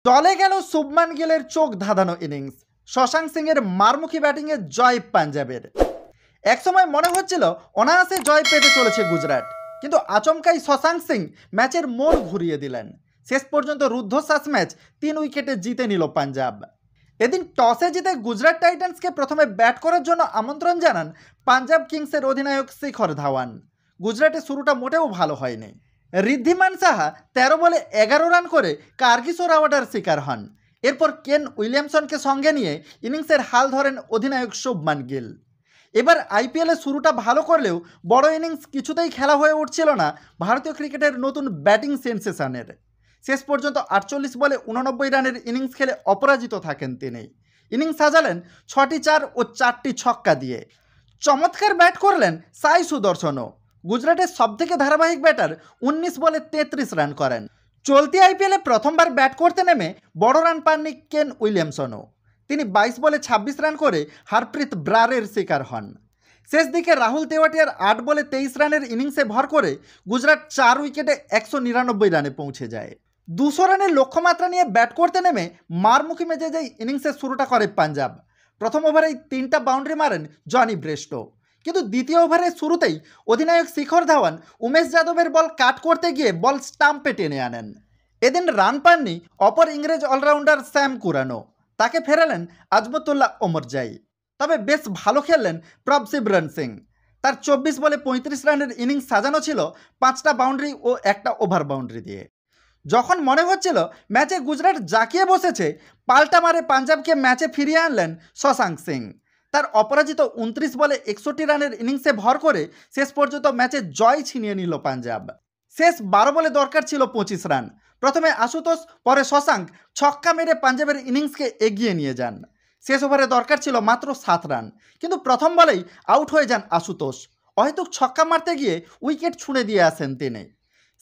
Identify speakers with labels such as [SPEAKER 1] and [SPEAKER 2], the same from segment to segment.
[SPEAKER 1] টলে গেল শুভমান গিলের চোখ ধাঁধানো ইনিংস, শশাঙ্ক সিংয়ের মারমুখী ব্যাটিংয়ে জয় পাঞ্জাবের। একসময় মনে হচ্ছিল অনায়াসে জয় পেতে চলেছে গুজরাট, কিন্তু আচমকাই শশাঙ্ক সিং ম্যাচের মোড় ঘুরিয়ে দিলেন। শেষ পর্যন্ত রুদ্ধশ্বাস ম্যাচ 3 উইকেটে জিতে নিল পাঞ্জাব। এদিন টসে জিতে গুজরাট টাইটান্সকে প্রথমে ব্যাট করার জন্য আমন্ত্রণ জানান পাঞ্জাব কিংসের অধিনায়ক শিখর ধাওয়ান। গুজরাটের শুরুটা মোটেও ভালো হয়নি। ঋদ্ধিমান সাহা 13 বলে 11 রান করে কার্গিসোর অ্যাওয়ার্ডের শিকার হন। এরপর কেন উইলিয়ামসনকে সঙ্গে নিয়ে ইনিংসের হাল ধরেন অধিনায়ক শুভমান গিল। এবার আইপিএলে শুরুটা ভালো করলেও বড় ইনিংস কিছুতেই খেলা হয়ে উঠছিল না ভারতীয় ক্রিকেটের নতুন ব্যাটিং সেন্সেশনের। শেষ পর্যন্ত 48 বলে 89 রানের ইনিংস খেলে অপরাজিত থাকেন তিনি। ইনিংস সাজালেন 6টি 4 ও 4টি ছক্কা দিয়ে। চমৎকার ব্যাট করলেন সাই সুদর্শনও। গুজরাটের সবথেকে ধারাবাহিক ব্যাটার 19 বলে 33 রান করেন। চলতি আইপিএলে প্রথমবার ব্যাট করতে নেমে বড় রান পাননি কেন উইলিয়ামসনও। তিনি 22 বলে 26 রান করে হারপ্রীত ব্রারের শিকার হন। শেষ দিকে রাহুল তেওয়াটিয়ার 8 বলে 23 রানের ইনিংসে ভর করে গুজরাট 4 উইকেটে 199 রানে পৌঁছে যায়। 200 রানের লক্ষ্যমাত্রা নিয়ে ব্যাট করতে নেমে মারমুখী মেজাজেই ইনিংসের শুরুটা করে পাঞ্জাব। প্রথম ওভারেই 3টা বাউন্ডারি মারেন জনি ব্রেস্টো, কিন্তু দ্বিতীয় ওভারের শুরুতেই অধিনায়ক শিখর ধাওয়ান উমেশ যাদবের বল কাট করতে গিয়ে বল স্টাম্পে টেনে আনেন। এদিন রান পাননি অপর ইংরেজ অলরাউন্ডার স্যাম কুরানো, তাকে ফেরালেন আজমতুল্লাহ ওমরজাই। তবে বেশ ভালো খেললেন প্রভসিমরন সিং। তার 24 বলে 35 রানের ইনিংস সাজানো ছিল 5টা বাউন্ডারি ও 1টা ওভার বাউন্ডারি দিয়ে। যখন মনে হচ্ছিল ম্যাচে গুজরাট জাঁকিয়ে বসেছে, পাল্টা মারে পাঞ্জাবকে ম্যাচে ফিরিয়ে আনলেন শশাঙ্ক সিং। তার অপরাজিত 29 বলে 61 রানের ইনিংসে ভর করে শেষ পর্যন্ত ম্যাচে জয় ছিনিয়ে নিল পাঞ্জাব। শেষ 12 বলে দরকার ছিল 25 রান। প্রথমে আশুতোষ, পরে শশাঙ্ক ছক্কা মেরে পাঞ্জাবের ইনিংসকে এগিয়ে নিয়ে যান। শেষ ওভারে দরকার ছিল মাত্র 7 রান, কিন্তু প্রথম বলেই আউট হয়ে যান আশুতোষ। অহেতুক ছক্কা মারতে গিয়ে উইকেট ছুঁড়ে দিয়ে আসেন তিনি।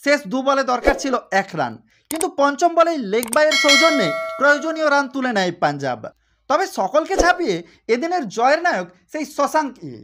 [SPEAKER 1] শেষ 2 বলে দরকার ছিল 1 রান, কিন্তু পঞ্চম বলেই লেগ বাইয়ের সৌজন্যে প্রয়োজনীয় রান তুলে নেয় পাঞ্জাব। তবে সকলকে ছাপিয়ে এদিনের জয়ের নায়ক সেই শশাঙ্কই।